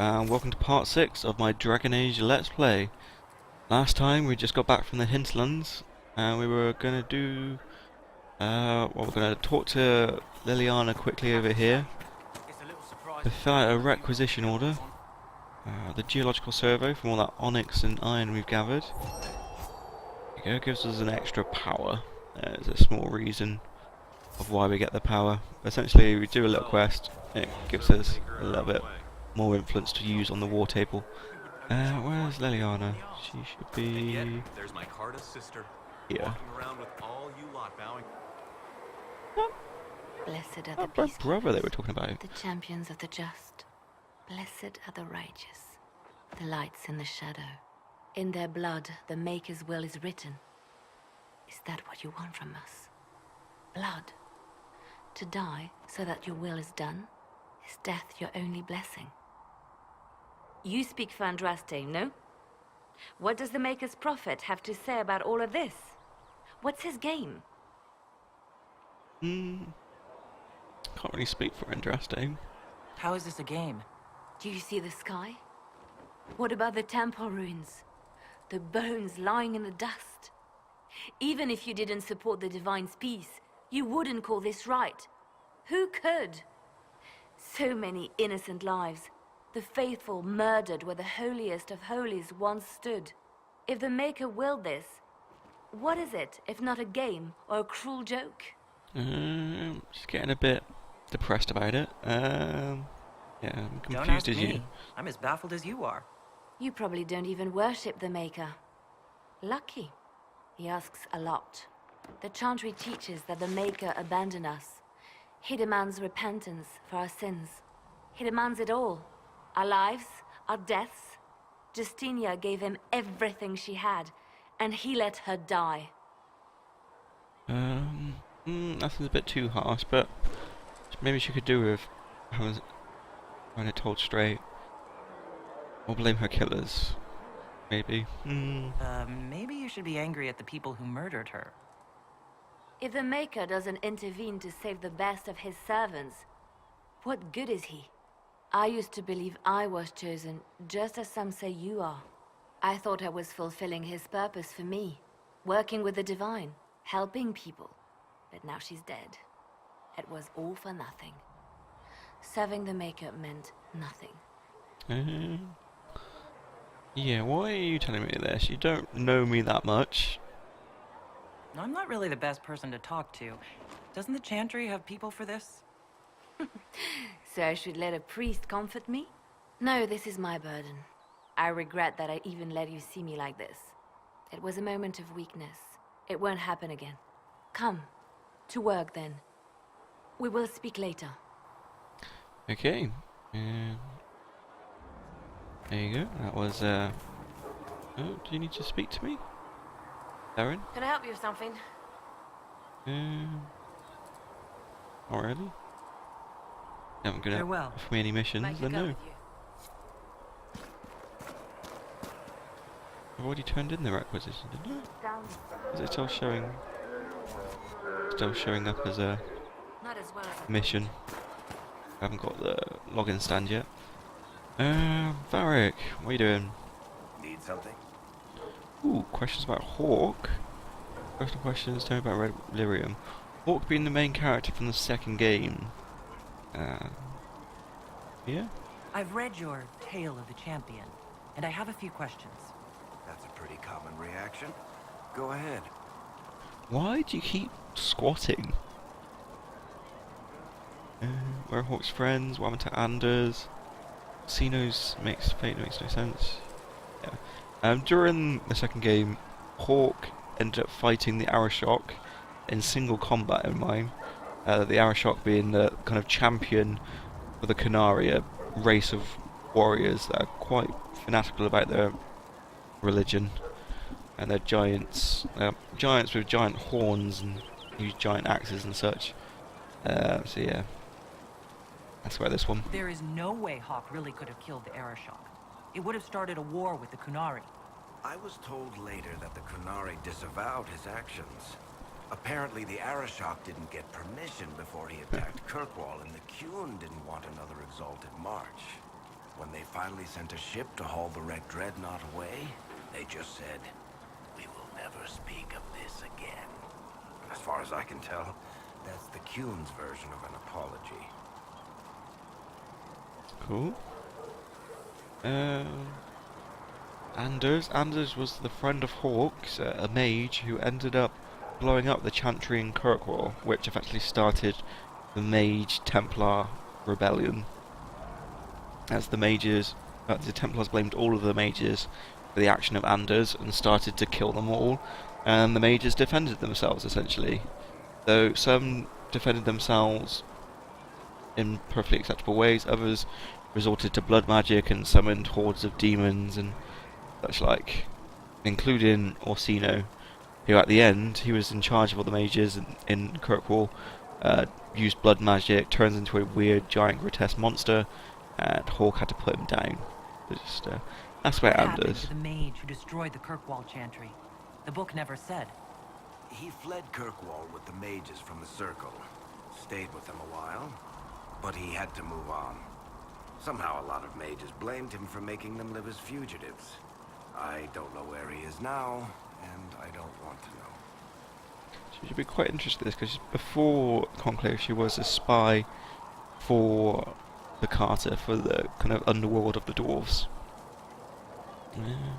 and welcome to part 6 of my Dragon Age Let's Play. Last time we just got back from the Hinterlands, and we were going to do... we're going to talk to Liliana quickly over here to fill out a requisition order. The geological survey from all that onyx and iron we've gathered. There you go, gives us an extra power. There's a small reason of why we get the power. Essentially, we do a little quest, it gives us a little bit more influence to use on the war table. Where's Liliana? She should be there's my Carta sister here. walking around with all you lot bowing. Blessed are Oh, the my peacekeepers, brother they were talking about. the champions of the just. Blessed are the righteous, the lights in the shadow. In their blood, the Maker's will is written. Is that what you want from us? Blood? To die so that your will is done? Is death your only blessing? You speak for Andraste, no? What does the Maker's prophet have to say about all of this? What's his game? Can't really speak for Andraste. How is this a game? Do you see the sky? What about the temple ruins? The bones lying in the dust? Even if you didn't support the Divine's peace, you wouldn't call this right. Who could? So many innocent lives. The faithful murdered where the holiest of holies once stood. If the Maker willed this, what is it if not a game or a cruel joke? Just getting a bit depressed about it. Yeah, I'm Don't confused ask as me. you. I'm as baffled as you are. You probably don't even worship the Maker. Lucky. He asks a lot. The Chantry teaches that the Maker abandoned us. He demands repentance for our sins. He demands it all. Our lives, our deaths. Justinia gave him everything she had, and he let her die. That seems a bit too harsh, but maybe she could do with having it told straight. Or blame her killers. Maybe. Maybe you should be angry at the people who murdered her. If the Maker doesn't intervene to save the best of his servants, what good is he? I used to believe I was chosen, just as some say you are. I thought I was fulfilling his purpose for me, working with the Divine, helping people. But now she's dead. It was all for nothing. Serving the Maker meant nothing. Yeah, why are you telling me this? You don't know me that much. I'm not really the best person to talk to. Doesn't the Chantry have people for this? So I should let a priest comfort me? No, this is my burden. I regret that I even let you see me like this. It was a moment of weakness. It won't happen again. Come, to work then. We will speak later. Okay. There you go. That was, Oh, do you need to speak to me? Darren? Can I help you with something? Not really. You haven't gonna Farewell. offer me any missions, then no. I've already turned in the requisition, didn't I? Is it still showing up as a Not as well as mission? I haven't got the login stand yet. Varric, what are you doing? Need something? Ooh, questions about Hawk. Personal questions, tell me about Red Lyrium. Hawk being the main character from the second game. Yeah? I've read your Tale of the Champion, and I have a few questions. That's a pretty common reaction. Go ahead. Why do you keep squatting? Where are Hawk's friends? What happened to Anders? Xeno's fate makes no sense. Yeah. During the second game, Hawk ended up fighting the Arashok in single combat in mine. The Arashok being the kind of champion of the Canari, a race of warriors that are quite fanatical about their religion. And they're giants. Giants with giant horns and use giant axes and such. So yeah. That's where this one. There is no way Hawk really could have killed the Arashok. It would have started a war with the Kunari. I was told later that the Kunari disavowed his actions. Apparently the Arashok didn't get permission before he attacked Kirkwall, and the Qun didn't want another exalted march. when they finally sent a ship to haul the wrecked dreadnought away, they just said, "We will never speak of this again." As far as I can tell, that's the Cune's version of an apology. Cool. Anders was the friend of Hawks, a mage who ended up blowing up the Chantry in Kirkwall, which effectively started the Mage Templar rebellion. As the Templars blamed all of the mages for the action of Anders and started to kill them all, and the mages defended themselves essentially. Though some defended themselves in perfectly acceptable ways, others resorted to blood magic and summoned hordes of demons and such like, including Orsino, who at the end, he was in charge of all the mages in Kirkwall, used blood magic, turns into a weird giant grotesque monster, and Hawk had to put him down. Just, that's where What happened Anders. to the mage who destroyed the Kirkwall Chantry? The book never said. He fled Kirkwall with the mages from the Circle. Stayed with them a while, but he had to move on. Somehow a lot of mages blamed him for making them live as fugitives. I don't know where he is now, and I don't want to know. She should be quite interested in this, because before Conclave she was a spy for the Carter, for the kind of underworld of the dwarves.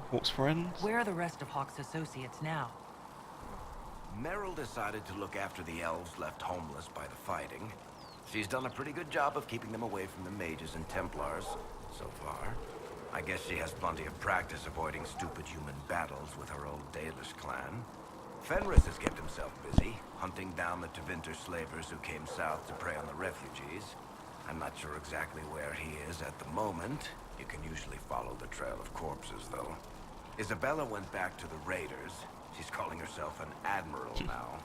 Hawk's friends? Where are the rest of Hawk's associates now? Meryl decided to look after the elves left homeless by the fighting. She's done a pretty good job of keeping them away from the mages and Templars, so far. I guess she has plenty of practice avoiding stupid human battles with her old Dalish clan. Fenris has kept himself busy, hunting down the Tevinter slavers who came south to prey on the refugees. I'm not sure exactly where he is at the moment. You can usually follow the trail of corpses, though. Isabella went back to the raiders. She's calling herself an admiral now.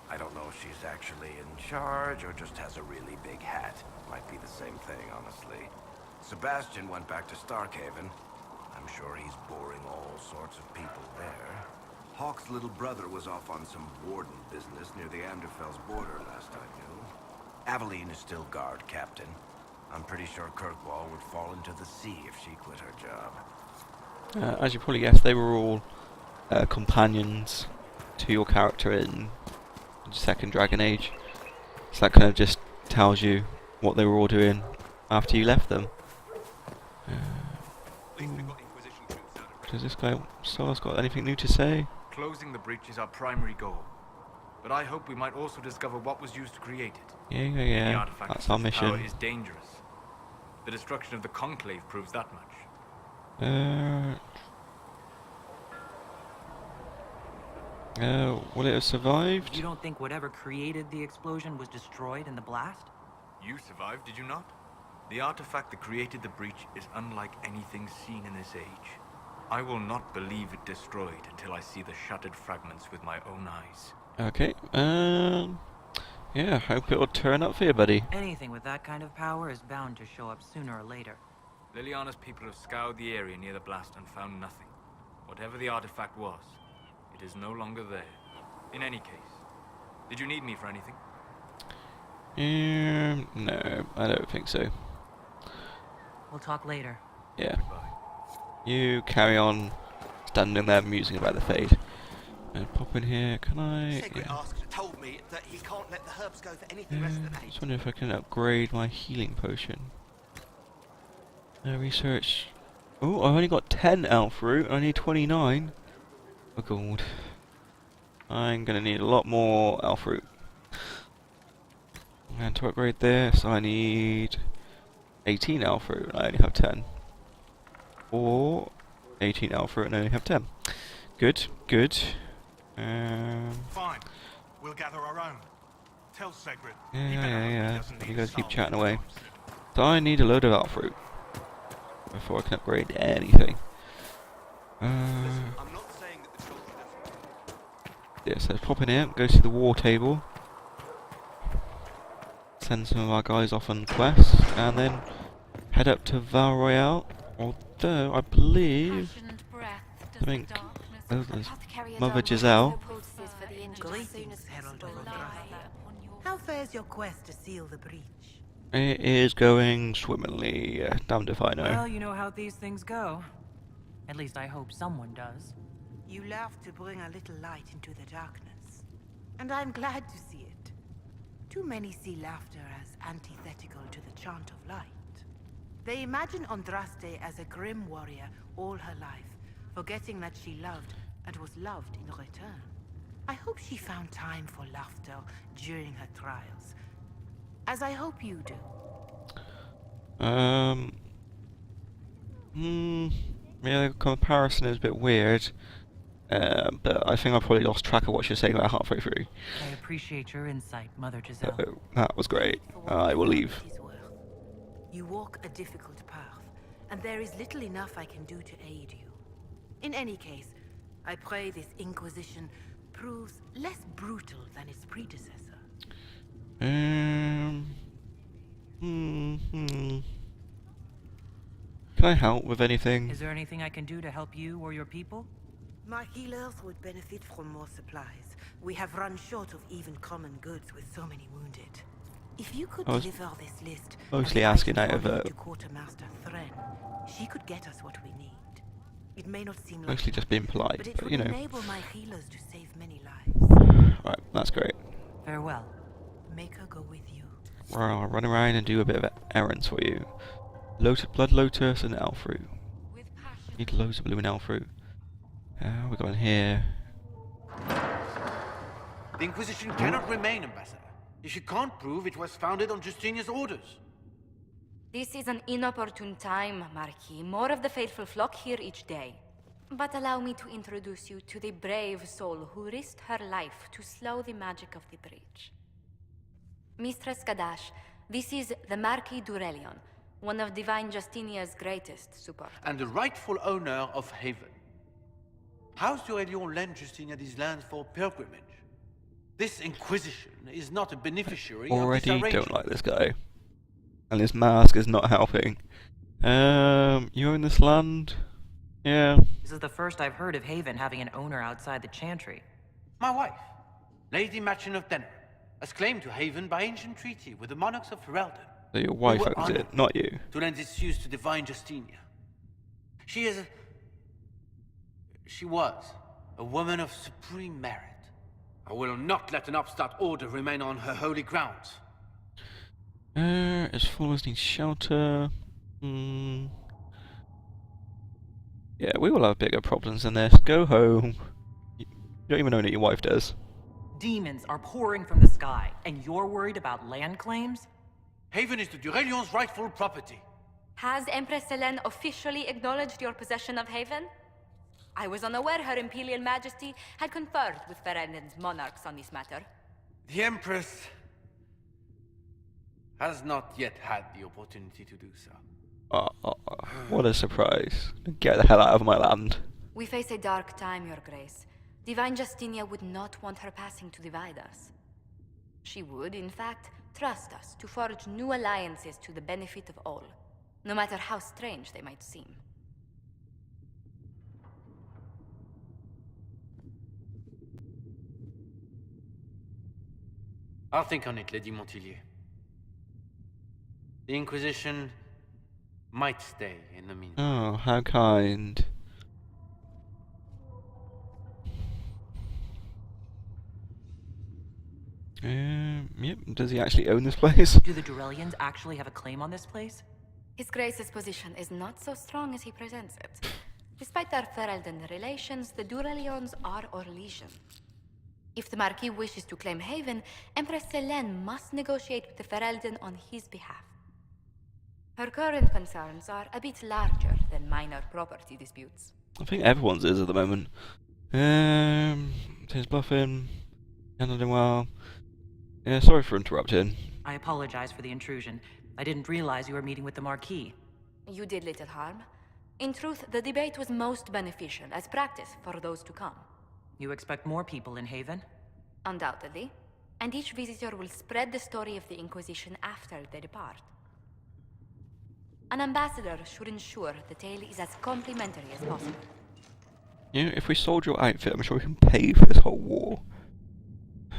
I don't know if she's actually in charge or just has a really big hat. Might be the same thing, honestly. Sebastian went back to Starkhaven. I'm sure he's boring all sorts of people there. Hawk's little brother was off on some warden business near the Anderfell's border last I knew. Aveline is still guard captain. I'm pretty sure Kirkwall would fall into the sea if she quit her job. As you probably guessed, they were all companions to your character in Second Dragon Age. So that kind of just tells you what they were all doing after you left them. Does this guy Solar's got anything new to say? Closing the breach is our primary goal. But I hope we might also discover what was used to create it. The Yeah. artifact That's our mission. power is dangerous. The destruction of the Conclave proves that much. Will it have survived? You don't think whatever created the explosion was destroyed in the blast? You survived, did you not? The artifact that created the breach is unlike anything seen in this age. I will not believe it destroyed until I see the shattered fragments with my own eyes. Okay, yeah, hope it'll turn up for you, buddy. Anything with that kind of power is bound to show up sooner or later. Liliana's people have scoured the area near the blast and found nothing. Whatever the artifact was, it is no longer there. In any case, did you need me for anything? No, I don't think so. We'll talk later. Yeah. Goodbye. You carry on standing there musing about the fade. And pop in here, can I? Segret Yeah. told me that he can't let the herbs go for anything less than 8. Just wondering if I can upgrade my healing potion. Research. Oh, I've only got 10 elf root. I need 29. Oh god. I'm gonna need a lot more elf root. And to upgrade this, I need 18 elf root. I only have 10. Or 18 elf root and I only have 10. Good. Fine. We'll gather our own. Tell Segret. Yeah. You guys keep chatting away. So I need a load of elf root before I can upgrade anything. I'm not saying that the children Yeah, so let's pop in here, go to the war table, send some of our guys off on quests, and then head up to Val Royeaux. Although I believe there's Mother Giselle. How fares your quest to seal the breach? It is going swimmingly. Damned if I know. Well, you know how these things go. At least I hope someone does. You love to bring a little light into the darkness, and I'm glad to see it. Too many see laughter as antithetical to the chant of light. They imagine Andraste as a grim warrior all her life, forgetting that she loved and was loved in return. I hope she found time for laughter during her trials, as I hope you do. Yeah, the comparison is a bit weird. But I think I probably lost track of what she was saying about halfway through. I appreciate your insight, Mother Giselle. So, that was great. I will leave. It is worth. You walk a difficult path, and there is little enough I can do to aid you. In any case, I pray this Inquisition proves less brutal than its predecessor. Can I help with anything? Is there anything I can do to help you or your people? My healers would benefit from more supplies. We have run short of even common goods with so many wounded. If you could I was deliver this list, mostly and asking invite out of me to Quartermaster Thren, she could get us what we need. It may not seem like Mostly just being polite, but it but would you know. enable my healers to save many lives. Right, that's great. Farewell. Make her go with you. Right, I'll run around and do a bit of errands for you. Blood Lotus and elf fruit. With passion. Need loads of blue and elf fruit. We got in here. The Inquisition cannot remain, Ambassador, if you can't prove it was founded on Justinia's orders. This is an inopportune time, Marquis. More of the faithful flock here each day. But allow me to introduce you to the brave soul who risked her life to slow the magic of the breach. Mistress Kadash, this is the Marquis d'Aurelion, one of Divine Justinia's greatest support. And the rightful owner of Haven. House d'Aurelion lent Justinia these lands for pilgrimage. This Inquisition is not a beneficiary of Already this arrangement. don't like this guy. And his mask is not helping. You own this land? Yeah. This is the first I've heard of Haven having an owner outside the Chantry. My wife, Lady Machin of Denner, has claimed to Haven by ancient treaty with the monarchs of Ferelden. So your wife were owns it, honored not you. to lend its use to Divine Justinia. She was a woman of supreme merit. I will not let an upstart order remain on her holy grounds. As followers need shelter. Yeah, we will have bigger problems than this. Go home. You don't even know that your wife does. Demons are pouring from the sky, and you're worried about land claims? Haven is the Durelion's rightful property. Has Empress Selene officially acknowledged your possession of Haven? I was unaware Her Imperial Majesty had conferred with Ferenden's monarchs on this matter. The Empress has not yet had the opportunity to do so. What a surprise. Get the hell out of my land. We face a dark time, Your Grace. Divine Justinia would not want her passing to divide us. She would, in fact, trust us to forge new alliances to the benefit of all, no matter how strange they might seem. I'll think on it, Lady Montillier. The Inquisition might stay in the meantime. Oh, how kind. Yep, does he actually own this place? Do the Durelians actually have a claim on this place? His Grace's position is not so strong as he presents it. Despite their Ferelden relations, the Durelions are Orlesian. If the Marquis wishes to claim Haven, Empress Selene must negotiate with the Ferelden on his behalf. Her current concerns are a bit larger than minor property disputes. I think everyone's is at the moment. He's bluffing. Handled him well. Yeah, sorry for interrupting. I apologize for the intrusion. I didn't realize you were meeting with the Marquis. You did little harm. In truth, the debate was most beneficial as practice for those to come. You expect more people in Haven? Undoubtedly. And each visitor will spread the story of the Inquisition after they depart. An ambassador should ensure the tale is as complimentary as possible. You know, if we sold your outfit, I'm sure we can pay for this whole war.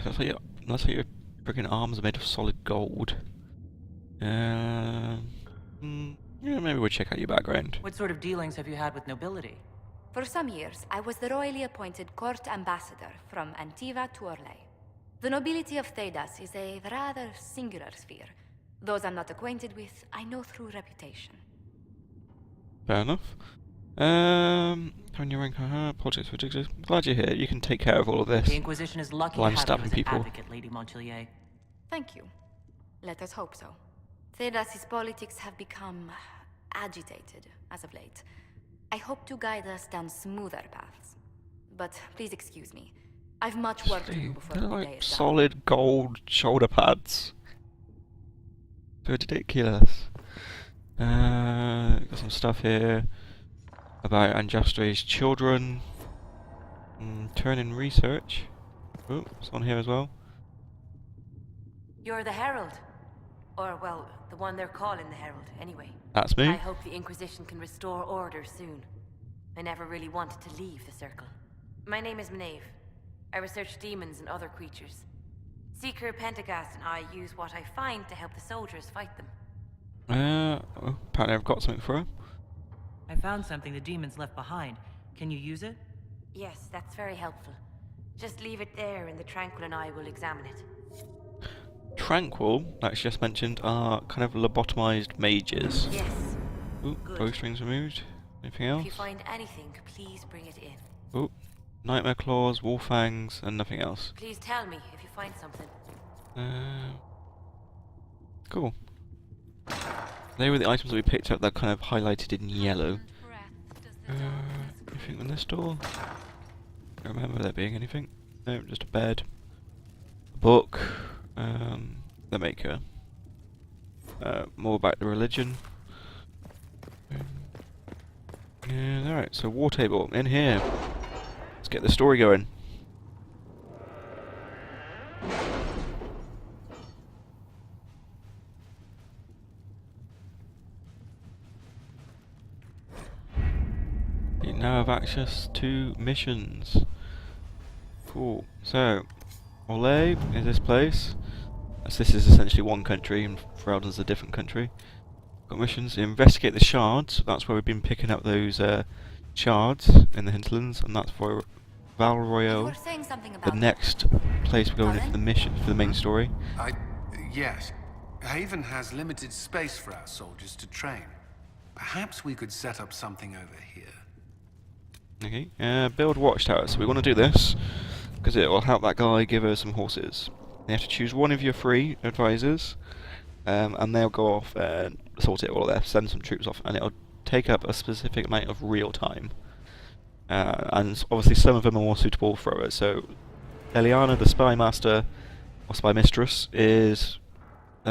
That's how your freaking arms are made of solid gold. Yeah, maybe we'll check out your background. What sort of dealings have you had with nobility? For some years, I was the royally appointed court ambassador from Antiva to Orlais. The nobility of Thedas is a rather singular sphere. Those I'm not acquainted with, I know through reputation. Fair enough. Having your rank, politics, ridiculous. Glad you're here. You can take care of all of this. The Inquisition is lucky While to I'm have you stabbing as an people. advocate, Lady Montelier. Thank you. Let us hope so. Thedas's politics have become agitated as of late. I hope to guide us down smoother paths. But please excuse me. I've much work to do before They're the day like is done. solid gold shoulder pads. They're ridiculous. Got some stuff here about Anjastre's children. Turn in research. Oh, it's on here as well. You're the Herald. Or, well, the one they're calling the Herald, anyway. That's me. I hope the Inquisition can restore order soon. I never really wanted to leave the Circle. My name is Maeve. I research demons and other creatures. Seeker Pentagast and I use what I find to help the soldiers fight them. Apparently I've got something for her. I found something the demons left behind. Can you use it? Yes, that's very helpful. Just leave it there and the Tranquil and I will examine it. Tranquil, like she just mentioned, are kind of lobotomized mages. Yes. Ooh, Good. bowstrings removed. Anything If else? you find anything, please bring it in. Ooh, nightmare claws, wolf fangs, and nothing else. Please tell me if you find something. Cool. They were the items that we picked up that kind of highlighted in yellow. Anything on this door? Don't remember there being anything. No, just a bed. A book. The Maker. More about the religion. Alright, so war table in here. Let's get the story going. You now have access to missions. Cool. So, Orlais is this place. As this is essentially one country, and Ferelden's a different country. Got missions. Investigate the shards. That's where we've been picking up those shards in the hinterlands, and that's for Val You Royeaux. were saying something The about next place we're going in for the mission, for the main story. Yes. Haven has limited space for our soldiers to train. Perhaps we could set up something over here. Okay. Build watchtowers. So we want to do this because it will help that guy give us some horses. You have to choose one of your 3 advisors, and they'll go off and sort it all there, send some troops off, and it'll take up a specific amount of real time. And obviously some of them are more suitable for it. So Eliana, the spy master or spy mistress, has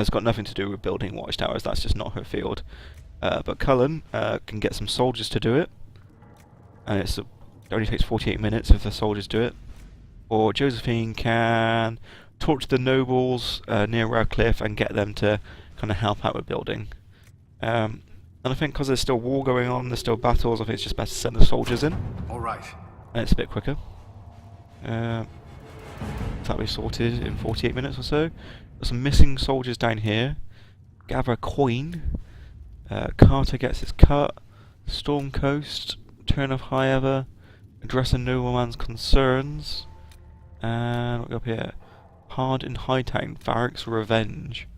got nothing to do with building watchtowers. That's just not her field. But Cullen can get some soldiers to do it, and it only takes 48 minutes if the soldiers do it. Or Josephine can talk to the nobles near Radcliffe and get them to kind of help out with building. And I think because there's still war going on, there's still battles, I think it's just best to send the soldiers in. All right. And it's a bit quicker. That'll be sorted in 48 minutes or so. Got some missing soldiers down here. Gather a coin. Carter gets his cut. Storm Coast. Turn of High Ever. Address a nobleman's concerns. And what we got up here? Hard in Hightown. Varric's Revenge.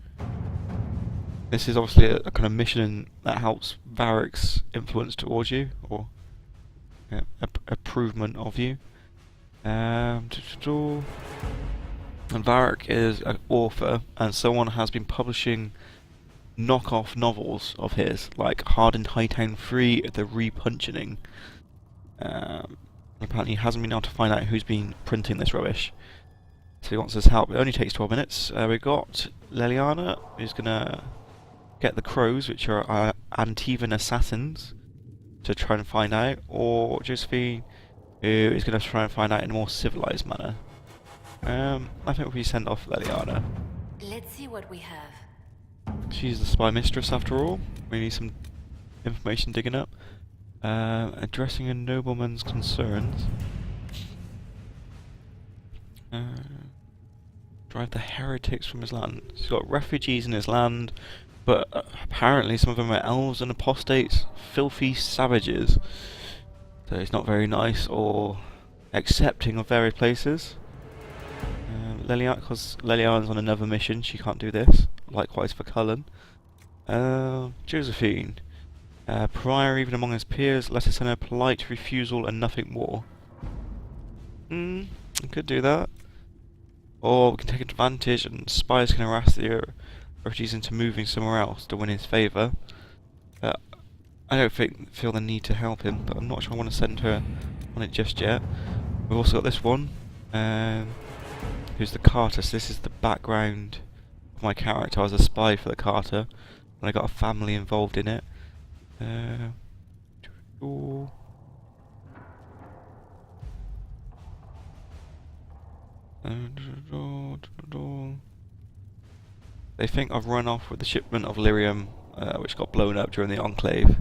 This is obviously a kind of mission that helps Varric's influence towards you, or improvement of you. And Varric is an author, and someone has been publishing knockoff novels of his, like Hard in Hightown 3, The Repuncheoning. Apparently he hasn't been able to find out who's been printing this rubbish, so he wants his help. It only takes 12 minutes. We've got Leliana, who's going to get the crows, which are Antivan assassins, to try and find out, or Josephine, who is going to try and find out in a more civilized manner. I think we send off Leliana. Let's see what we have. She's the spy mistress after all. We need some information digging up. Addressing a nobleman's concerns. Drive the heretics from his land. He's got refugees in his land. But apparently some of them are elves and apostates, filthy savages. So it's not very nice or accepting of various places. Because Leliana's on another mission, she can't do this. Likewise for Cullen. Josephine. Prior even among his peers, let us send a polite refusal and nothing more. I could do that. Or we can take advantage and spies can harass the authorities into moving somewhere else to win his favour. I don't feel the need to help him, but I'm not sure I want to send her on it just yet. We've also got this one, who's the Carter. So this is the background of my character. I was a spy for the Carter, and I got a family involved in it. They think I've run off with the shipment of lyrium, which got blown up during the Enclave.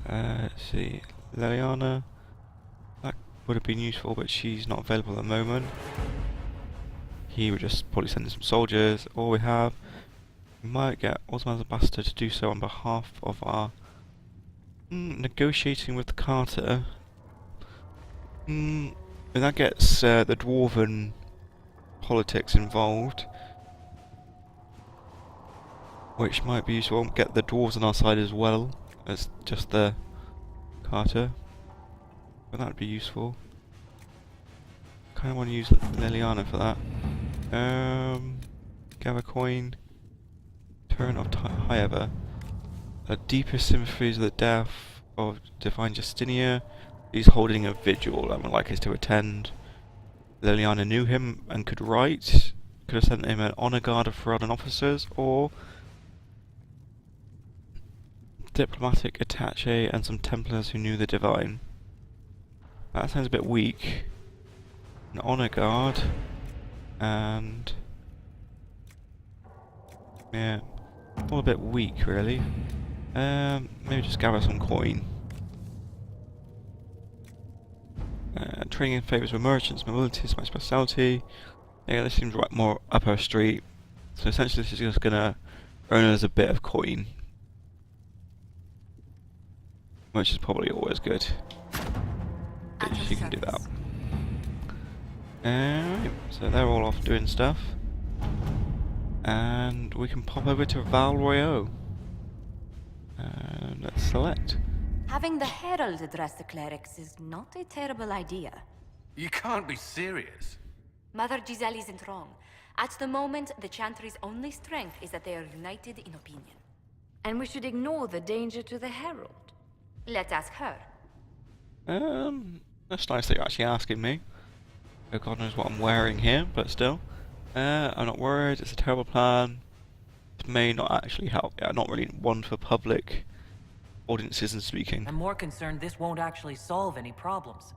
Let's see, Leliana, that would have been useful, but she's not available at the moment. He would just probably send in some soldiers. Or we might get Osman's ambassador to do so on behalf of our negotiating with the Carter. And that gets the dwarven politics involved, which might be useful. Get the dwarves on our side as well as just the Carter, but that would be useful. Kind of want to use Leliana for that. Gather coin. Turn of however. The deepest sympathies of the death of divine Justinia. He's holding a vigil. I'm likely to attend. Leliana knew him and could write. Could have sent him an honor guard of Ferelden officers, or diplomatic attaché and some Templars who knew the divine. That sounds a bit weak. An honor guard and yeah, all a bit weak really. Maybe just gather some coin. Training in favours with merchants, mobility is my specialty. Yeah, this seems right more up our street. So essentially this is just gonna earn us a bit of coin, which is probably always good. She can do that. So they're all off doing stuff. And we can pop over to Val Royeaux. Let's select. Having the Herald address the clerics is not a terrible idea. You can't be serious. Mother Giselle isn't wrong. At the moment, the Chantry's only strength is that they are united in opinion. And we should ignore the danger to the Herald. Let's ask her. That's nice that you're actually asking me. Oh, God knows what I'm wearing here, but still. I'm not worried, it's a terrible plan. It may not actually help. Yeah, not really one for public audiences and speaking. I'm more concerned this won't actually solve any problems.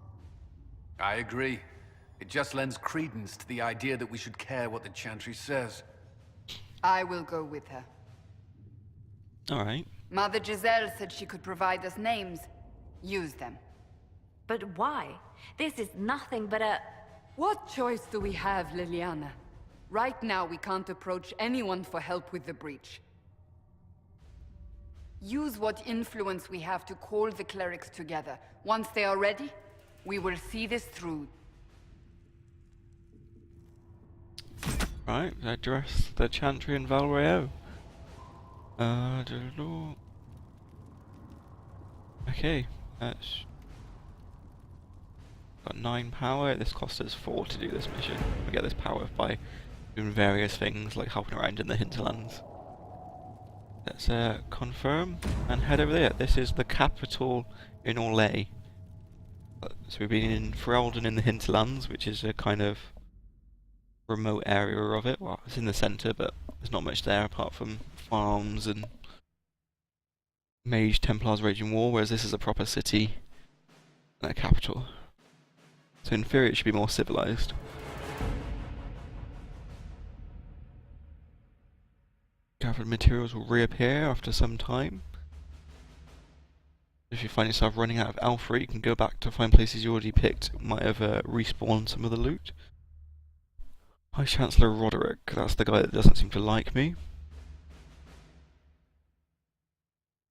I agree. It just lends credence to the idea that we should care what the Chantry says. I will go with her. Alright. Mother Giselle said she could provide us names. Use them. But why? This is nothing but a... What choice do we have, Leliana? Right now, we can't approach anyone for help with the breach. Use what influence we have to call the clerics together. Once they are ready, we will see this through. Right, address the Chantry and Val Royeaux. Okay, that's got 9 power. This cost us 4 to do this mission. We get this power by doing various things like helping around in the hinterlands. Let's confirm and head over there. This is the capital in Orlais. So we've been in Ferelden in the hinterlands, which is a kind of remote area of it. Well, it's in the centre, but there's not much there apart from farms and mage Templars raging war, whereas this is a proper city and a capital. So in theory it should be more civilized. Gathered materials will reappear after some time. If you find yourself running out of alpha, you can go back to find places you already picked. Might have respawned some of the loot. High Chancellor Roderick, that's the guy that doesn't seem to like me.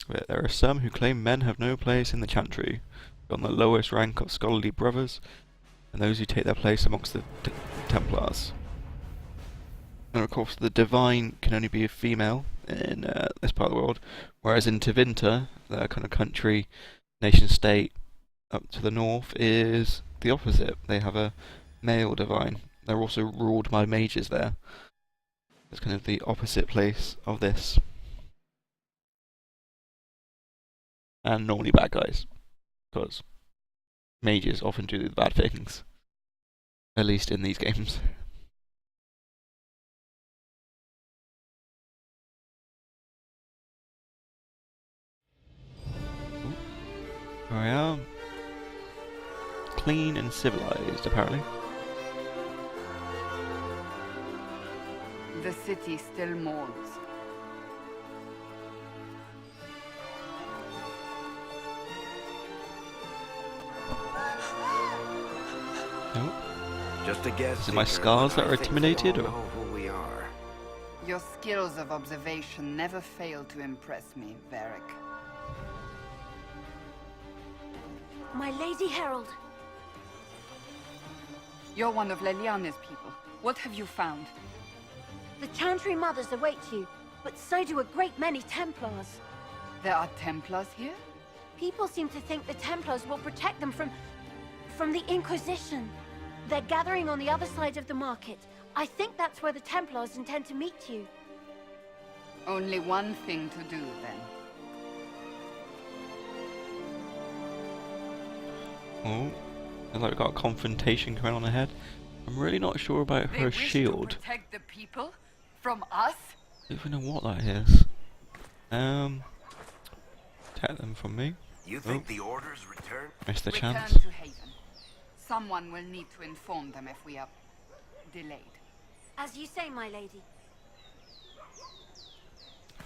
But there are some who claim men have no place in the Chantry, on the lowest rank of scholarly brothers, and those who take their place amongst the Templars. And of course, the Divine can only be a female in this part of the world, whereas in Tevinter, the kind of country, nation-state up to the north, is the opposite. They have a male Divine. They're also ruled by mages there. It's kind of the opposite place of this. And normally bad guys, because mages often do the bad things, at least in these games. Here I am. Clean and civilized, apparently. The city still mourns. Nope. Just a guess. Is it my scars that are intimidated, or? Know who we are. Your skills of observation never fail to impress me, Varric. My Lady Herald. You're one of Leliane's people. What have you found? The Chantry Mothers await you, but so do a great many Templars. There are Templars here? People seem to think the Templars will protect them from the Inquisition. They're gathering on the other side of the market. I think that's where the Templars intend to meet you. Only one thing to do, then. Oh, looks like we've got a confrontation going on ahead. I'm really not sure about her shield. To protect the people from us? I don't even know what that is. Protect them from me. You think the orders return? Missed the chance. Return to Haven. Someone will need to inform them if we are delayed. As you say, my lady.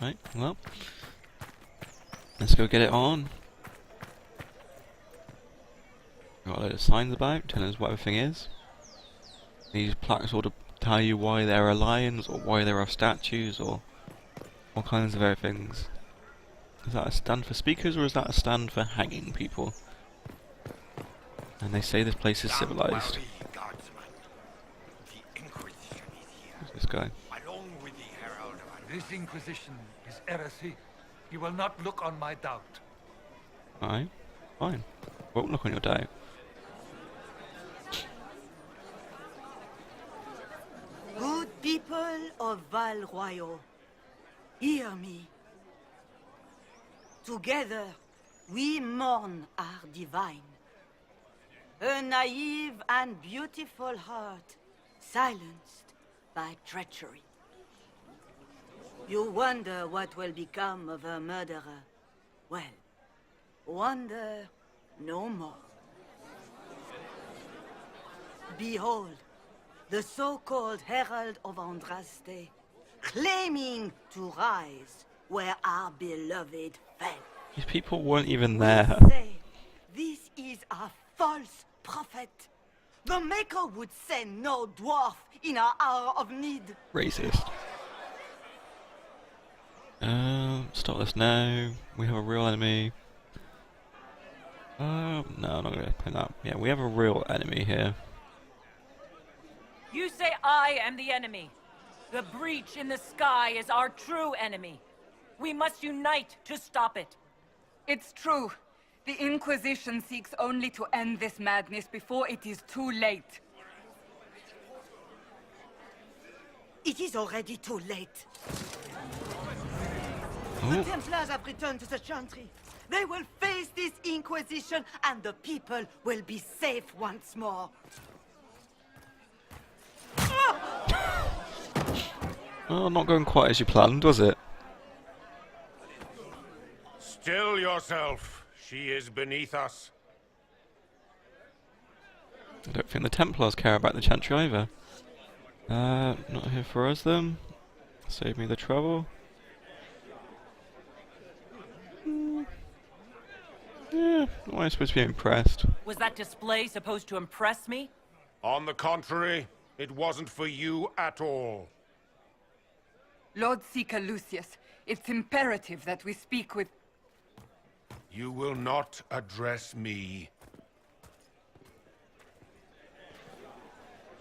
Right, well, let's go get it on. Got a load of signs about, telling us what everything is. These plaques ought to tell you why there are lions, or why there are statues, or all kinds of other things. Is that a stand for speakers, or is that a stand for hanging people? And they say this place is civilized. Who's this guy? This Inquisition is heresy. You will not look on my doubt. Alright, fine. Won't look on your doubt. Good people of Val Royeaux, hear me. Together, we mourn our divine. A naive and beautiful heart, silenced by treachery. You wonder what will become of a murderer. Well, wonder no more. Behold, the so-called Herald of Andraste, claiming to rise where our beloved fell. These people weren't even there. Say, this is a false prophet. The Maker would send no dwarf in our hour of need. Racist. Stop this now. We have a real enemy. No, I'm not gonna pin that. Yeah, we have a real enemy here. You say I am the enemy. The breach in the sky is our true enemy. We must unite to stop it. It's true. The Inquisition seeks only to end this madness before it is too late. It is already too late. Ooh. The Templars have returned to the Chantry. They will face this Inquisition, and the people will be safe once more. Oh, not going quite as you planned, was it? Still yourself. She is beneath us. I don't think the Templars care about the Chantry either. Not here for us then. Save me the trouble. Yeah, why am I supposed to be impressed? Was that display supposed to impress me? On the contrary, it wasn't for you at all. Lord Seeker Lucius, it's imperative that we speak with You will not address me.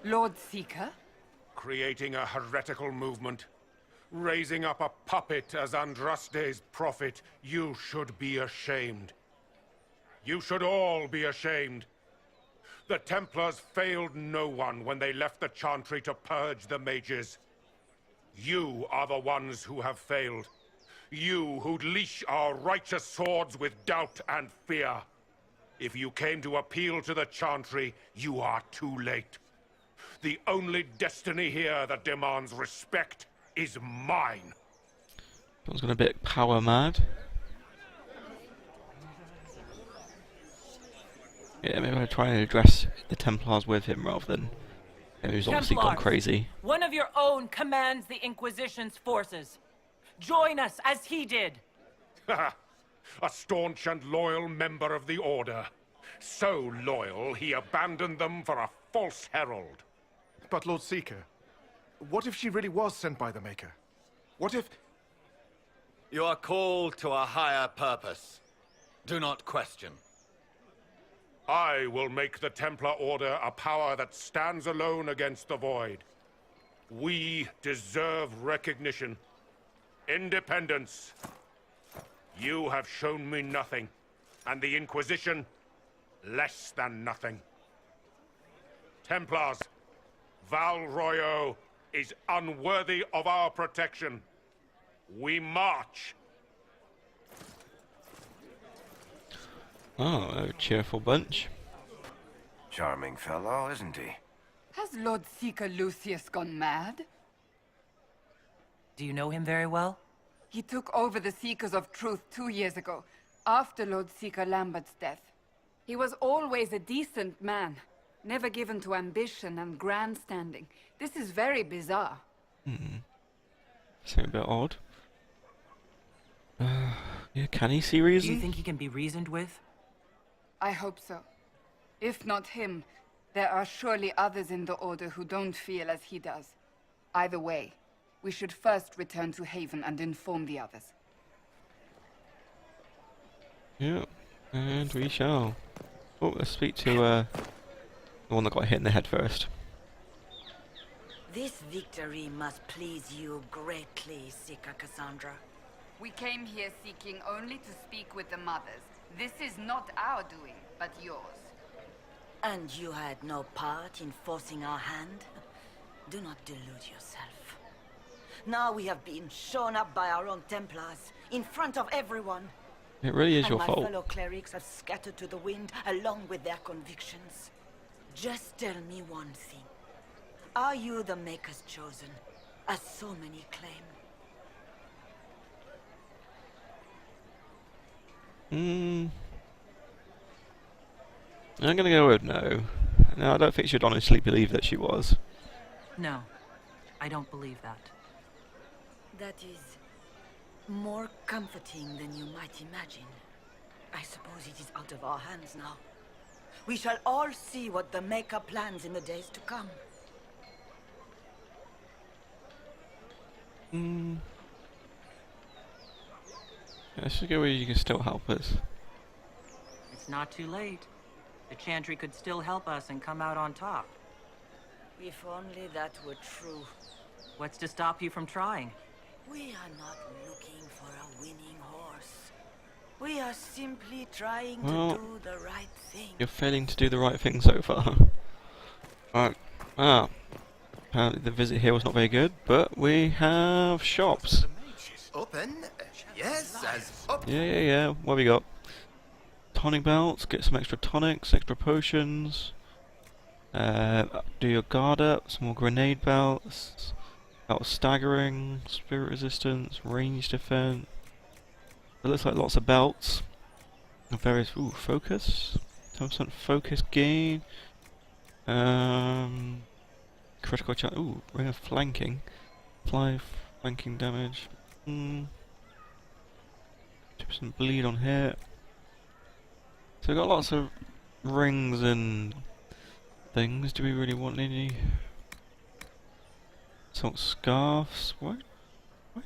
Lord Seeker? Creating a heretical movement. Raising up a puppet as Andraste's prophet. You should be ashamed. You should all be ashamed. The Templars failed no one when they left the Chantry to purge the mages. You are the ones who have failed. You who'd leash our righteous swords with doubt and fear. If you came to appeal to the Chantry, you are too late. The only destiny here that demands respect is mine. Someone's got a bit power mad. Yeah, maybe I'll try and address the Templars with him rather than him who's obviously gone Templars, crazy. one of your own commands the Inquisition's forces. Join us as he did. A staunch and loyal member of the Order. So loyal, he abandoned them for a false herald. But Lord Seeker, what if she really was sent by the Maker? What if... You are called to a higher purpose. Do not question. I will make the Templar Order a power that stands alone against the Void. We deserve recognition. Independence. You have shown me nothing, and the Inquisition, less than nothing. Templars, Val Royeaux is unworthy of our protection. We march. Oh, a cheerful bunch. Charming fellow, isn't he? Has Lord Seeker Lucius gone mad? Do you know him very well? He took over the Seekers of Truth 2 years ago, after Lord Seeker Lambert's death. He was always a decent man, never given to ambition and grandstanding. This is very bizarre. Seems a bit odd. Yeah, can he see reason? Do you think he can be reasoned with? I hope so. If not him, there are surely others in the Order who don't feel as he does. Either way, we should first return to Haven and inform the others. Yeah, and we shall. Oh, let's speak to the one that got hit in the head first. This victory must please you greatly, Seeker Cassandra. We came here seeking only to speak with the mothers. This is not our doing, but yours. And you had no part in forcing our hand? Do not delude yourself. Now we have been shown up by our own Templars, in front of everyone. It really is and your my fault. fellow clerics have scattered to the wind along with their convictions. Just tell me one thing. Are you the Maker's chosen, as so many claim? I'm gonna go with no. No, I don't think she'd honestly believe that she was. No, I don't believe that. That is more comforting than you might imagine. I suppose it is out of our hands now. We shall all see what the Maker plans in the days to come. Let's just go where you can still help us. It's not too late. The Chantry could still help us and come out on top. If only that were true. What's to stop you from trying? We are not looking for a winning horse. We are simply trying Well, to do the right thing. You're failing to do the right thing so far. Right. Apparently the visit here was not very good, but we have shops. Open? Yes, as up. Yeah. What have we got? Tonic belts, get some extra tonics, extra potions. Do your guard up, some more grenade belts. Belt of staggering, spirit resistance, range defense. It looks like lots of belts. Various, focus. 10% focus gain. Critical chance. Ring of flanking. Apply flanking damage. 2% bleed on hit. So we've got lots of rings and things. Do we really want any? Silk scarves? Why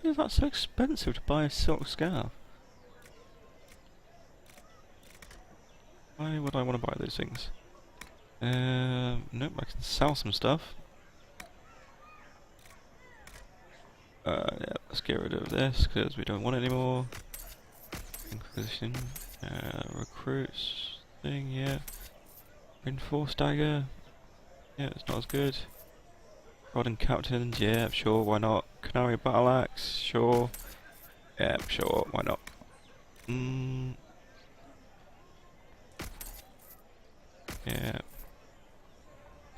is that so expensive to buy a silk scarf? Why would I want to buy those things? Nope, I can sell some stuff. Yeah, let's get rid of this because we don't want it anymore. Inquisition, recruits thing, yeah. Reinforced dagger, yeah, it's not as good. Rod and captains, yeah, sure, why not? Canary battle axe, sure. Yeah, sure, why not? Yeah.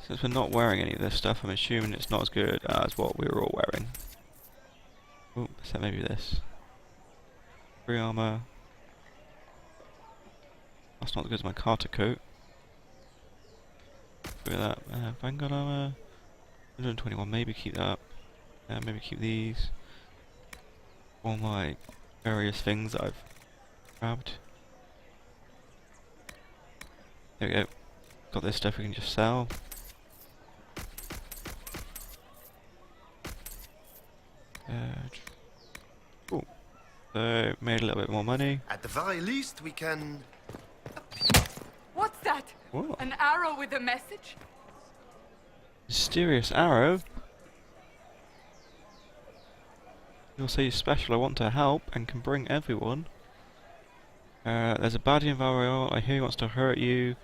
Since we're not wearing any of this stuff, I'm assuming it's not as good as what we were all wearing. Oh, so maybe this. Free armor. That's not as good as my Carter coat. Look at that. Vanguard armor. 121, maybe keep that. Maybe keep these. All my various things that I've grabbed. There we go. Got this stuff we can just sell. Cool. So, made a little bit more money. At the very least, we can... What's that? What? An arrow with a message? Mysterious arrow? You'll say special, I want to help and can bring everyone. There's a baddie in Val Royeaux, I hear he wants to hurt you.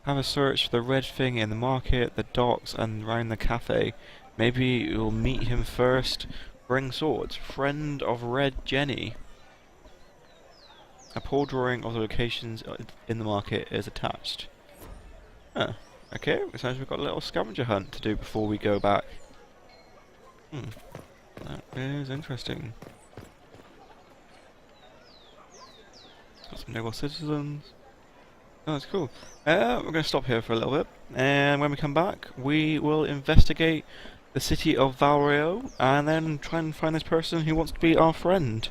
Have a search for the red thing in the market, the docks and round the cafe. Maybe you'll meet him first. Bring swords. Friend of Red Jenny. A poor drawing of the locations in the market is attached. Huh. Okay, it sounds we've got a little scavenger hunt to do before we go back. That is interesting. Got some noble citizens. Oh, that's cool. We're going to stop here for a little bit, and when we come back, we will investigate the city of Val Royeaux, and then try and find this person who wants to be our friend.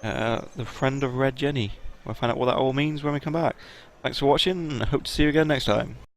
The friend of Red Jenny. We'll find out what that all means when we come back. Thanks for watching, and I hope to see you again next time.